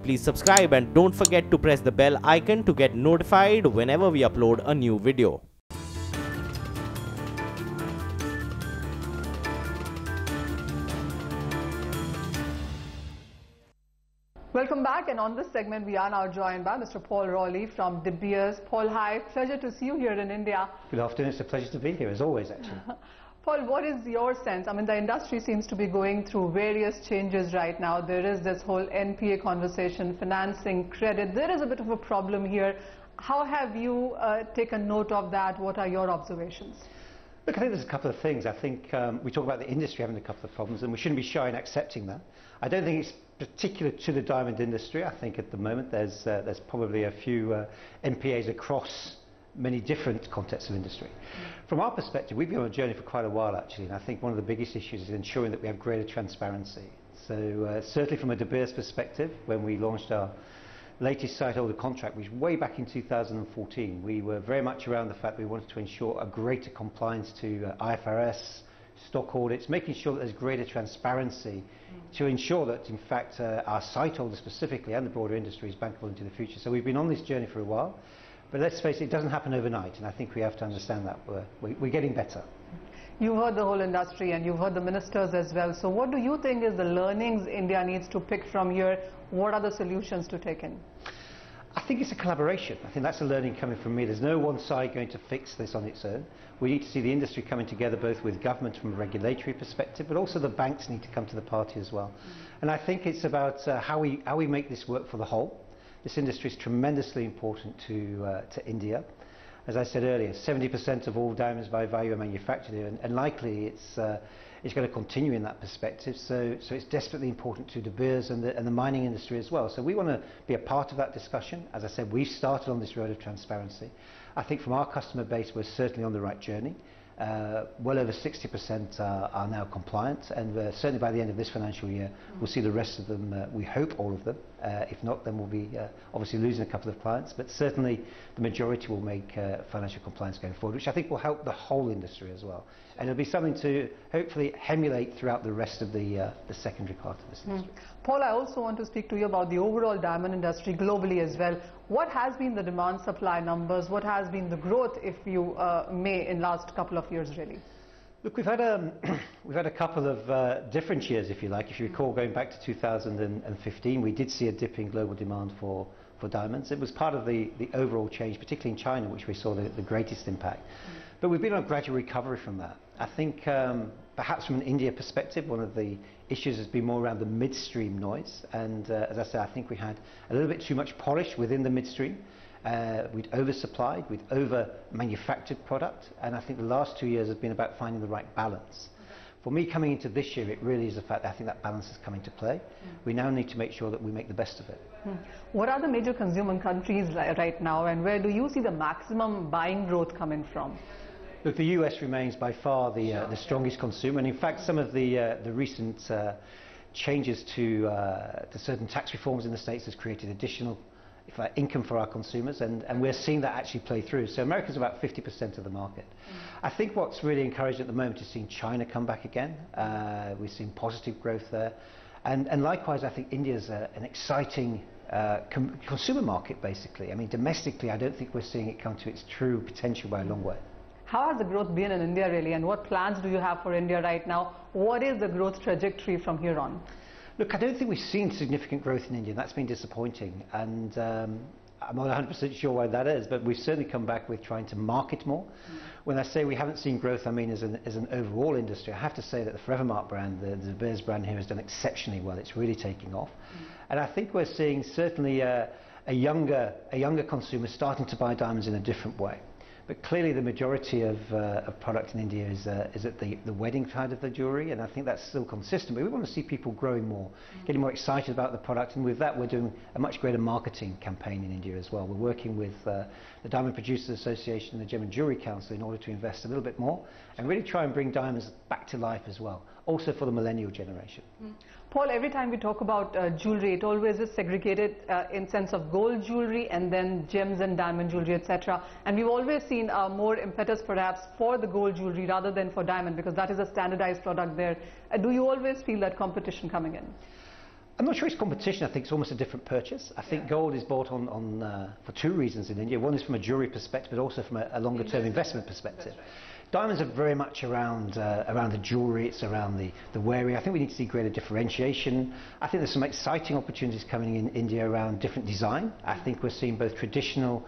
Please subscribe and don't forget to press the bell icon to get notified whenever we upload a new video. Welcome back, and on this segment we are now joined by Mr. Paul Rowley from De Beers. Paul, hi, pleasure to see you here in India. Good afternoon, it's a pleasure to be here as always actually. Paul, what is your sense? I mean, the industry seems to be going through various changes right now. There is this whole NPA conversation, financing, credit. There is a bit of a problem here. How have you taken note of that? What are your observations? Look, I think there's a couple of things. I think we talk about the industry having a couple of problems and we shouldn't be shy in accepting that. I don't think it's particular to the diamond industry. I think at the moment there's probably a few NPAs across many different contexts of industry. From our perspective, we've been on a journey for quite a while actually, and I think one of the biggest issues is ensuring that we have greater transparency. So certainly from a De Beers perspective, when we launched our latest sightholder contract, which was way back in 2014, we were very much around the fact that we wanted to ensure a greater compliance to IFRS, stock audits, making sure that there's greater transparency to ensure that in fact our sightholders specifically and the broader industry is bankable into the future. So we've been on this journey for a while, but let's face it, it doesn't happen overnight, and I think we have to understand that we're getting better. You've heard the whole industry and you've heard the ministers as well. So what do you think is the learnings India needs to pick from here? What are the solutions to take in? I think it's a collaboration. I think that's a learning coming from me. There's no one side going to fix this on its own. We need to see the industry coming together, both with government from a regulatory perspective, but also the banks need to come to the party as well. And I think it's about how we make this work for the whole. This industry is tremendously important to India. As I said earlier, 70% of all diamonds by value are manufactured here, and likely it's going to continue in that perspective. So it's desperately important to De Beers and the mining industry as well. So we want to be a part of that discussion. As I said, we've started on this road of transparency. I think from our customer base, we're certainly on the right journey. Well over 60% are now compliant, and certainly by the end of this financial year, we'll see the rest of them, we hope all of them. If not, then we'll be obviously losing a couple of clients, but certainly the majority will make financial compliance going forward, which I think will help the whole industry as well. And it'll be something to hopefully emulate throughout the rest of the secondary part of this industry. Paul, I also want to speak to you about the overall diamond industry globally as well. What has been the demand supply numbers? What has been the growth, if you may, in last couple of years really? Look, we've had a couple of different years, if you like. If you recall, going back to 2015, we did see a dip in global demand for diamonds. It was part of the overall change, particularly in China, which we saw the greatest impact. But we've been on a gradual recovery from that. I think perhaps from an India perspective, one of the issues has been more around the midstream noise. And as I said, I think we had a little bit too much polish within the midstream. We'd oversupplied, we'd over-manufactured product, and I think the last 2 years has been about finding the right balance. For me, coming into this year, it really is the fact that I think that balance is coming to play. We now need to make sure that we make the best of it. What are the major consuming countries right now, and where do you see the maximum buying growth coming from? Look, the US remains by far the strongest consumer, and in fact some of the recent changes to certain tax reforms in the States has created additional income for our consumers, and we're seeing that actually play through. So America's about 50% of the market. I think what's really encouraging at the moment is seeing China come back again. We've seen positive growth there, and likewise I think India's an exciting consumer market basically. I mean, domestically I don't think we're seeing it come to its true potential by a long way. How has the growth been in India really, and what plans do you have for India right now? What is the growth trajectory from here on? Look, I don't think we've seen significant growth in India. That's been disappointing, and I'm not 100% sure why that is, but we've certainly come back with trying to market more. When I say we haven't seen growth, I mean as an overall industry. I have to say that the Forevermark brand, the De Beers brand here, has done exceptionally well. It's really taking off, and I think we're seeing certainly a younger consumer starting to buy diamonds in a different way. But clearly the majority of product in India is at the wedding side of the jewellery, and I think that's still consistent. But we want to see people growing more, getting more excited about the product, and with that we're doing a much greater marketing campaign in India as well. We're working with the Diamond Producers Association and the German Jewellery Council in order to invest a little bit more and really try and bring diamonds back to life as well, also for the millennial generation. Paul, every time we talk about jewellery, it always is segregated in sense of gold jewellery and then gems and diamond jewellery, etc. And we've always seen more impetus perhaps for the gold jewellery rather than for diamond, because that is a standardized product there. Do you always feel that competition coming in? I'm not sure it's competition. I think it's almost a different purchase. I think gold is bought on for two reasons in India. One is from a jewelry perspective, but also from a longer-term investment perspective. Diamonds are very much around the jewelry. It's around the wearing. I think we need to see greater differentiation. I think there's some exciting opportunities coming in India around different design. I think we're seeing both traditional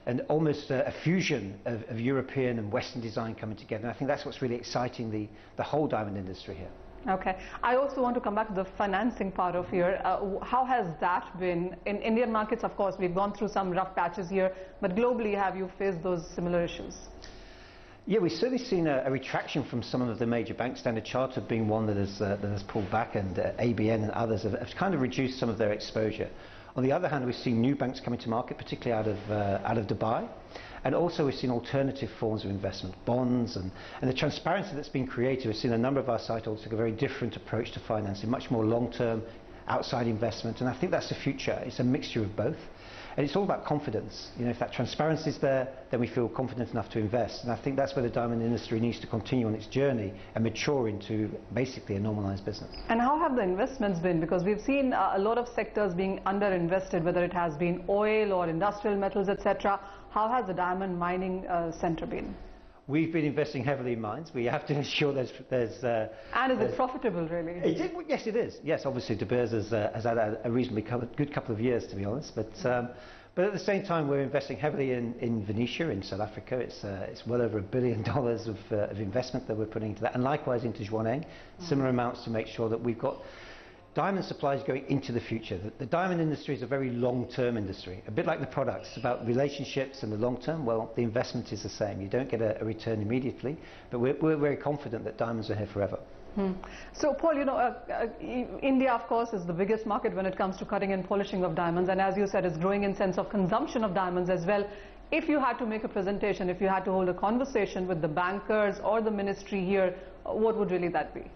and almost a fusion of European and Western design coming together. And I think that's what's really exciting the whole diamond industry here. Okay. I also want to come back to the financing part of here. How has that been? In Indian markets, of course, we've gone through some rough patches here, but globally, have you faced those similar issues? Yeah, we've certainly seen a retraction from some of the major banks, Standard Chartered being one that has pulled back, and ABN and others have kind of reduced some of their exposure. On the other hand, we've seen new banks coming to market, particularly out of Dubai. And also we've seen alternative forms of investment, bonds, and the transparency that's been created. We've seen a number of our site holders take a very different approach to financing, much more long-term, outside investment, and I think that's the future. It's a mixture of both. And it's all about confidence. You know, if that transparency is there, then we feel confident enough to invest. And I think that's where the diamond industry needs to continue on its journey and mature into basically a normalized business. And how have the investments been? Because we've seen a lot of sectors being underinvested, whether it has been oil or industrial metals, etc. How has the diamond mining sector been? We've been investing heavily in mines. We have to ensure there's and is it profitable, really? Yes, it is. Yes, obviously De Beers has had a reasonably good couple of years, to be honest. But at the same time, we're investing heavily in Venetia in South Africa. It's well over $1 billion of investment that we're putting into that, and likewise into Zhuaneng, similar amounts to make sure that we've got diamond supplies going into the future. The diamond industry is a very long-term industry, a bit like the products. It's about relationships and the long term. Well, the investment is the same. You don't get a return immediately, but we're very confident that diamonds are here forever. So, Paul, you know, India, of course, is the biggest market when it comes to cutting and polishing of diamonds, and as you said, it's growing in sense of consumption of diamonds as well. If you had to make a presentation, if you had to hold a conversation with the bankers or the ministry here, what would really that be?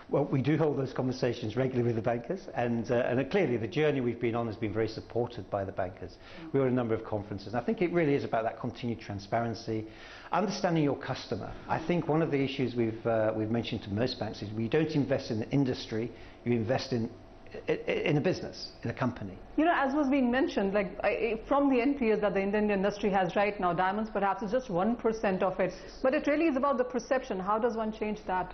Well, we do hold those conversations regularly with the bankers, and clearly the journey we've been on has been very supported by the bankers. We were at a number of conferences, and I think it really is about that continued transparency, understanding your customer. I think one of the issues we've mentioned to most banks is we don't invest in the industry, you invest in a business, in a company. You know, as was being mentioned, like from the NPS that the Indian industry has right now, diamonds perhaps is just 1% of it, but it really is about the perception. How does one change that?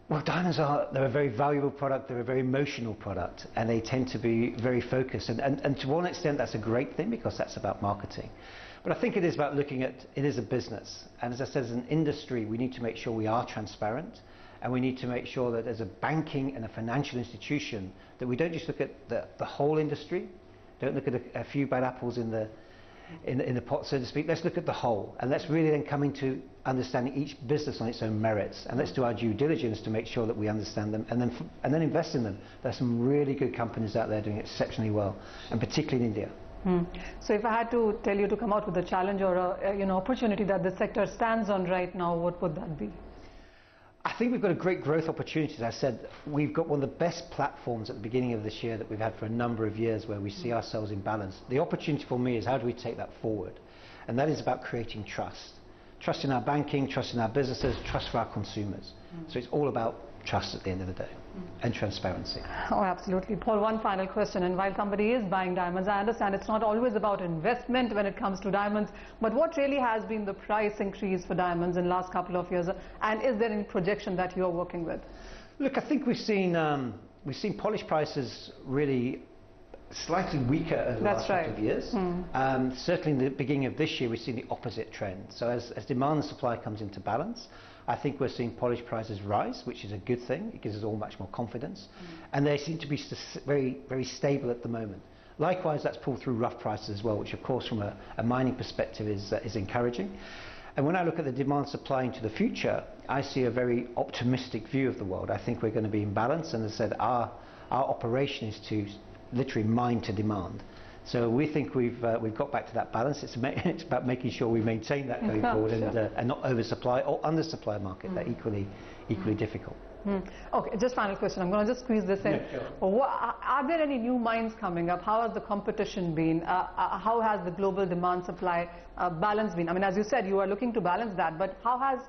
Well, diamonds they're a very valuable product, they're a very emotional product, and they tend to be very focused. And to one extent, that's a great thing because that's about marketing. But I think it is about looking at it as a business. And as I said, as an industry, we need to make sure we are transparent, and we need to make sure that as a banking and a financial institution, that we don't just look at the whole industry, don't look at a few bad apples in the pot, so to speak. Let's look at the whole, and let's really then come into understanding each business on its own merits, and let's do our due diligence to make sure that we understand them, and then invest in them. There's some really good companies out there doing exceptionally well, and particularly in India. So if I had to tell you to come out with a challenge or a opportunity that the sector stands on right now, what would that be? I think we've got a great growth opportunity. As I said, we've got one of the best platforms at the beginning of this year that we've had for a number of years, where we see ourselves in balance. The opportunity for me is how do we take that forward? And that is about creating trust. Trust in our banking, trust in our businesses, trust for our consumers. So it's all about trust at the end of the day, and transparency. Oh, absolutely. Paul, one final question. And while somebody is buying diamonds, I understand it's not always about investment when it comes to diamonds, but what really has been the price increase for diamonds in the last couple of years? And is there any projection that you're working with? Look, I think we've seen polished prices really slightly weaker over the last couple of years. Certainly in the beginning of this year, we've seen the opposite trend. So as demand and supply comes into balance, I think we're seeing polished prices rise, which is a good thing. It gives us all much more confidence. And they seem to be very, very stable at the moment. Likewise, that's pulled through rough prices as well, which of course from a mining perspective is encouraging. And when I look at the demand supply into the future, I see a very optimistic view of the world. I think we're going to be in balance, and as I said, our operation is to literally mine to demand. So we think we've got back to that balance. It's about making sure we maintain that going forward, and not oversupply or undersupply a market. They're equally difficult. Okay, just final question. I'm going to just squeeze this in. Yeah, sure. Are there any new mines coming up? How has the competition been? How has the global demand supply balance been? I mean, as you said, you are looking to balance that, but how has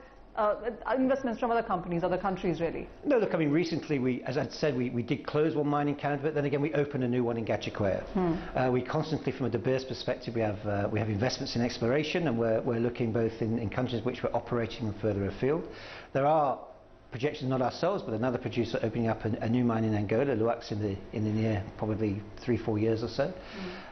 investments from other companies, other countries really? No, look, I mean, recently, as I said, we did close one mine in Canada, but then again, we opened a new one in Gachiquea. We constantly, from a diverse perspective, we have investments in exploration, and we're looking both in countries which we're operating and further afield. There are projections, not ourselves, but another producer opening up a new mine in Angola, Luax, in the near probably 3-4 years or so.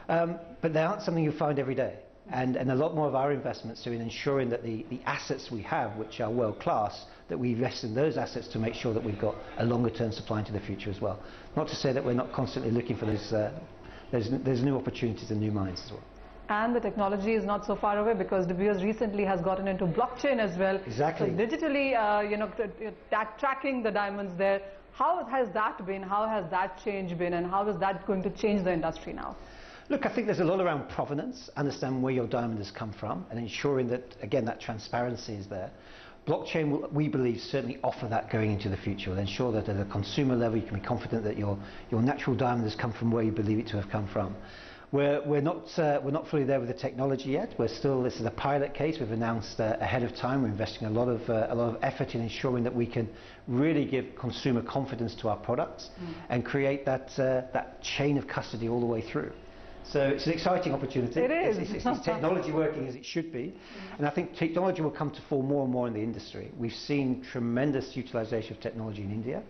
But they aren't something you find every day. And a lot more of our investments are in ensuring that the assets we have, which are world-class, that we invest in those assets to make sure that we've got a longer-term supply into the future as well. Not to say that we're not constantly looking for those new opportunities and new mines as well. And the technology is not so far away, because De Beers recently has gotten into blockchain as well. Exactly. So digitally, tracking the diamonds there. How has that been? How has that change been? And how is that going to change the industry now? Look, I think there's a lot around provenance, understanding where your diamond has come from, and ensuring that, again, that transparency is there. Blockchain will, we believe, certainly offer that going into the future. Will ensure that at a consumer level you can be confident that your natural diamond has come from where you believe it to have come from. We're not fully there with the technology yet. This is a pilot case. We've announced ahead of time. We're investing a lot of effort in ensuring that we can really give consumer confidence to our products and create that chain of custody all the way through. So it's an exciting opportunity. It is. It's technology working as it should be. And I think technology will come to fore more and more in the industry. We've seen tremendous utilization of technology in India,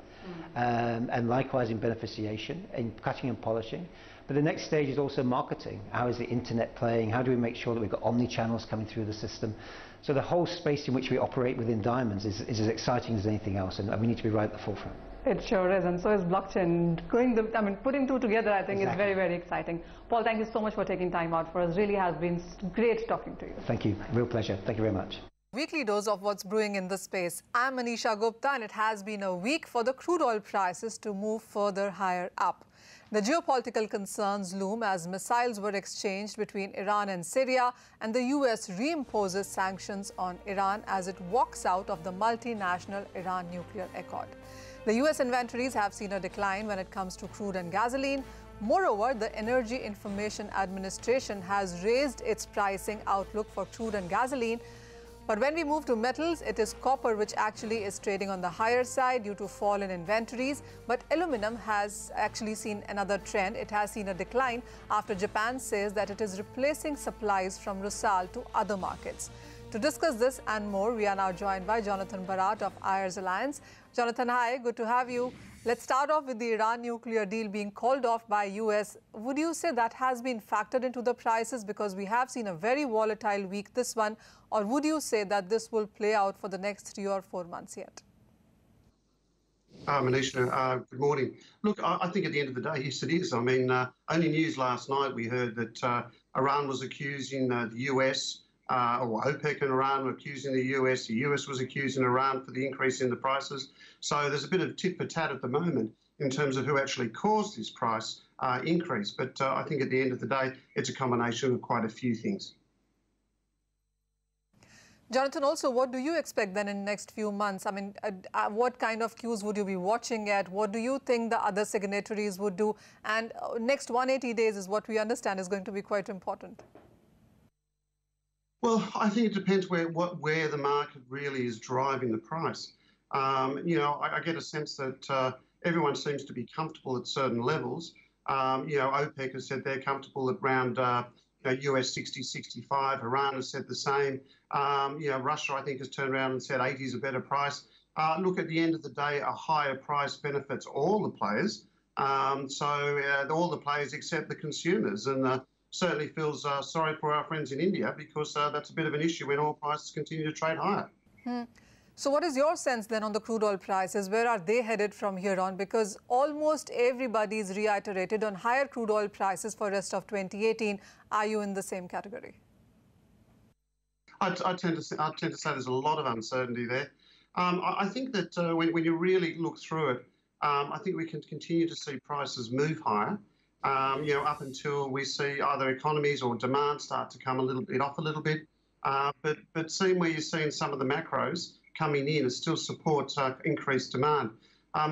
and likewise in beneficiation, in cutting and polishing. But the next stage is also marketing. How is the internet playing? How do we make sure that we've got omni-channels coming through the system? So the whole space in which we operate within diamonds is as exciting as anything else, and we need to be right at the forefront. It sure is, and so is blockchain. Putting two together, I think, is very, very exciting. Paul, thank you so much for taking time out for us. Really has been great talking to you. Thank you. Real pleasure. Thank you very much. Weekly dose of what's brewing in the space. I'm Manisha Gupta, and it has been a week for the crude oil prices to move further higher up. The geopolitical concerns loom as missiles were exchanged between Iran and Syria, and the US reimposes sanctions on Iran as it walks out of the multinational Iran nuclear accord. The US inventories have seen a decline when it comes to crude and gasoline. Moreover, the Energy Information Administration has raised its pricing outlook for crude and gasoline. But when we move to metals, it is copper which actually is trading on the higher side due to fall in inventories. But aluminum has actually seen another trend. It has seen a decline after Japan says that it is replacing supplies from Rusal to other markets. To discuss this and more, we are now joined by Jonathan Bharat of Ayers Alliance. Jonathan, hi, good to have you. Let's start off with the Iran nuclear deal being called off by US. Would you say that has been factored into the prices, because we have seen a very volatile week, this one, or would you say that this will play out for the next 3 or 4 months yet? Manisha, good morning. Look, I think at the end of the day, yes, it is. I mean, only news last night we heard that Iran was accusing the US, or OPEC and Iran were accusing the US was accusing Iran for the increase in the prices. So there's a bit of tit for tat at the moment in terms of who actually caused this price increase. But I think at the end of the day, it's a combination of quite a few things. Jonathan, also, what do you expect then in the next few months? I mean, what kind of cues would you be watching at? What do you think the other signatories would do? And next 180 days is what we understand is going to be quite important. Well, I think it depends where the market really is driving the price. I get a sense that everyone seems to be comfortable at certain levels. OPEC has said they're comfortable at around US 60, 65. Iran has said the same. Russia, I think, has turned around and said 80 is a better price. Look, at the end of the day, a higher price benefits all the players. All the players except the consumers. And certainly feels sorry for our friends in India, because that's a bit of an issue when oil prices continue to trade higher. So what is your sense then on the crude oil prices? Where are they headed from here on? Because almost everybody's reiterated on higher crude oil prices for the rest of 2018. Are you in the same category? I tend to say there's a lot of uncertainty there. I think that when you really look through it, I think we can continue to see prices move higher. Up until we see either economies or demand start to come off a little bit. But seeing where you're seeing some of the macros coming in, it still supports increased demand.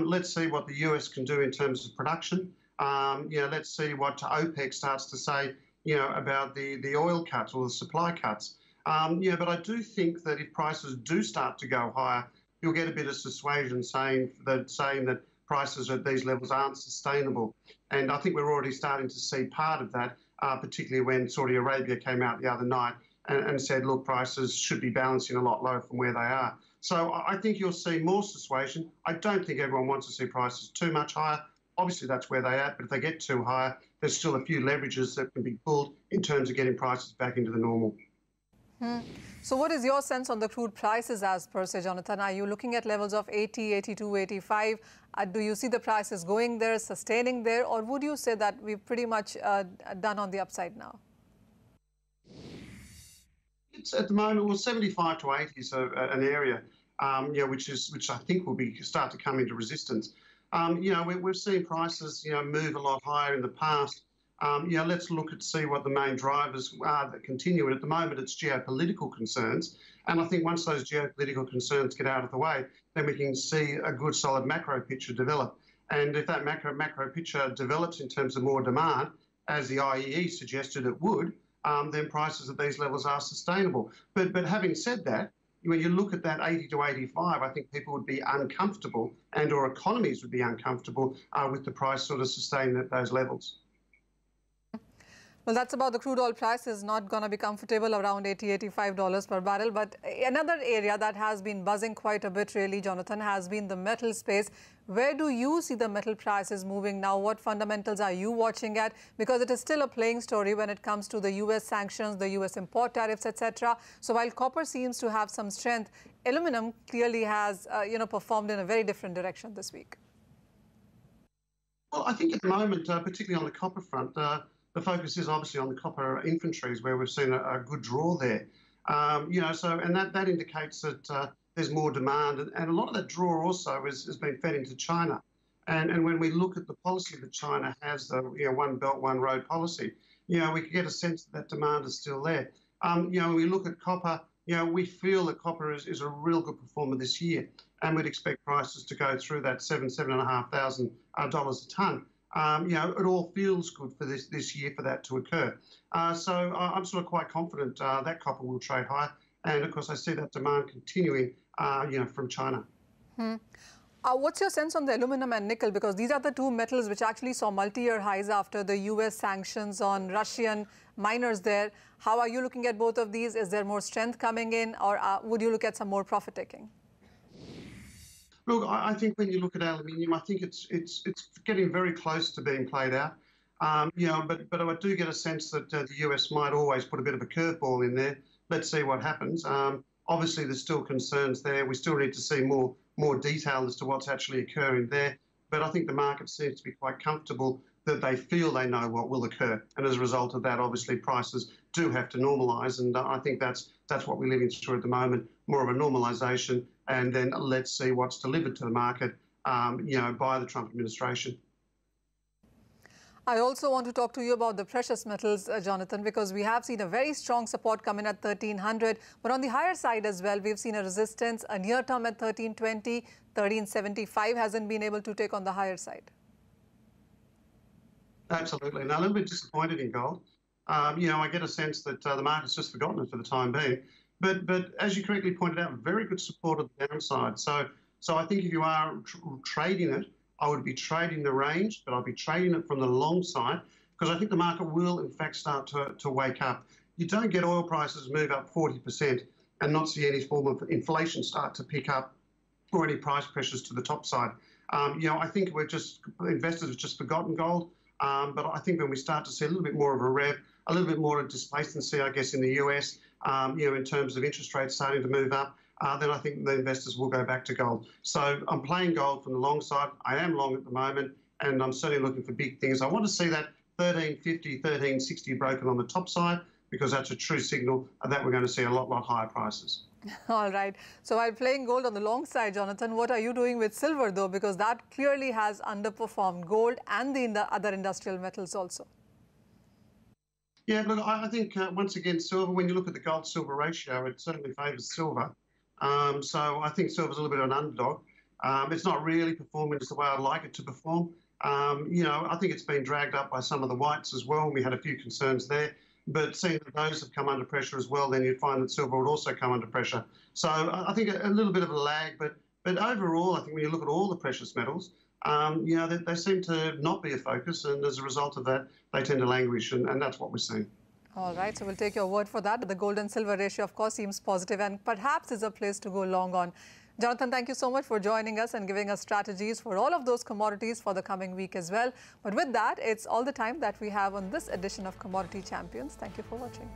Let's see what the US can do in terms of production. Let's see what OPEC starts to say, about the oil cuts or the supply cuts. But I do think that if prices do start to go higher, you'll get a bit of persuasion saying that prices at these levels aren't sustainable. And I think we're already starting to see part of that, particularly when Saudi Arabia came out the other night and said, look, prices should be balancing a lot lower from where they are. So I think you'll see more persuasion. I don't think everyone wants to see prices too much higher. Obviously, that's where they're at, but if they get too high, there's still a few leverages that can be pulled in terms of getting prices back into the normal. So what is your sense on the crude prices as per se, Jonathan? Are you looking at levels of 80, 82, 85? Do you see the prices going there, sustaining there, or would you say that we've pretty much done on the upside now? It's at the moment, well, 75 to 80 is an area, which I think will start to come into resistance. We've seen prices, move a lot higher in the past. Let's look at see what the main drivers are that continue. And at the moment, it's geopolitical concerns. And I think once those geopolitical concerns get out of the way, then we can see a good, solid macro picture develop. And if that macro picture develops in terms of more demand, as the IEE suggested it would, then prices at these levels are sustainable. But having said that, when you look at that 80 to 85, I think people would be uncomfortable and/or economies would be uncomfortable with the price sort of sustaining at those levels. Well, that's about the crude oil prices not going to be comfortable around $80, $85 per barrel. But another area that has been buzzing quite a bit, really, Jonathan, has been the metal space. Where do you see the metal prices moving now? What fundamentals are you watching at? Because it is still a playing story when it comes to the U.S. sanctions, the U.S. import tariffs, etc. So while copper seems to have some strength, aluminum clearly has, performed in a very different direction this week. Well, I think at the moment, particularly on the copper front, the focus is obviously on the copper inventories, where we've seen a good draw there. That indicates that there's more demand, and a lot of that draw also has been fed into China. And when we look at the policy that China has, the one belt, one road policy, we can get a sense that demand is still there. When we look at copper, we feel that copper is a real good performer this year, and we'd expect prices to go through that $7,500 a tonne. It all feels good for this year for that to occur. So I'm sort of quite confident that copper will trade higher. And of course, I see that demand continuing, from China. What's your sense on the aluminum and nickel? Because these are the two metals which actually saw multi-year highs after the U.S. sanctions on Russian miners there. How are you looking at both of these? Is there more strength coming in, or would you look at some more profit taking? Look, I think when you look at aluminium, I think it's getting very close to being played out. But I do get a sense that the US might always put a bit of a curveball in there. Let's see what happens. Obviously, there's still concerns there. We still need to see more detail as to what's actually occurring there. But I think the market seems to be quite comfortable that they feel they know what will occur. And as a result of that, obviously, prices do have to normalise. And I think that's what we're living through at the moment, more of a normalisation. And then let's see what's delivered to the market, by the Trump administration. I also want to talk to you about the precious metals, Jonathan, because we have seen a very strong support come in at 1,300. But on the higher side as well, we've seen a resistance, a near term at 1,320, 1,375 hasn't been able to take on the higher side. Absolutely. Now, a little bit disappointed in gold. I get a sense that the market's just forgotten it for the time being. But as you correctly pointed out, very good support at the downside. So I think if you are trading it, I would be trading the range, but I'll be trading it from the long side, because I think the market will, in fact, start to wake up. You don't get oil prices move up 40% and not see any form of inflation start to pick up or any price pressures to the top side. I think investors have just forgotten gold. But I think when we start to see a little bit more of a rev, a little bit more of displacency, I guess, in the US, in terms of interest rates starting to move up, then I think the investors will go back to gold. So I'm playing gold from the long side. I am long at the moment, and I'm certainly looking for big things. I want to see that 1350, 1360 broken on the top side, because that's a true signal that we're going to see a lot higher prices. All right. So while playing gold on the long side, Jonathan, what are you doing with silver, though? Because that clearly has underperformed gold and the other industrial metals also. Yeah, look, I think, once again, silver, when you look at the gold-silver ratio, it certainly favours silver. So I think silver's a little bit of an underdog. It's not really performing as the way I'd like it to perform. I think it's been dragged up by some of the whites as well. We had a few concerns there. But seeing that those have come under pressure as well, then you'd find that silver would also come under pressure. So I think a little bit of a lag, but overall, I think when you look at all the precious metals, you know, they seem to not be a focus, and as a result of that, they tend to languish, and that's what we're seeing. All right, so we'll take your word for that. The gold and silver ratio, of course, seems positive and perhaps is a place to go long on. Jonathan, thank you so much for joining us and giving us strategies for all of those commodities for the coming week as well. But with that, it's all the time that we have on this edition of Commodity Champions. Thank you for watching.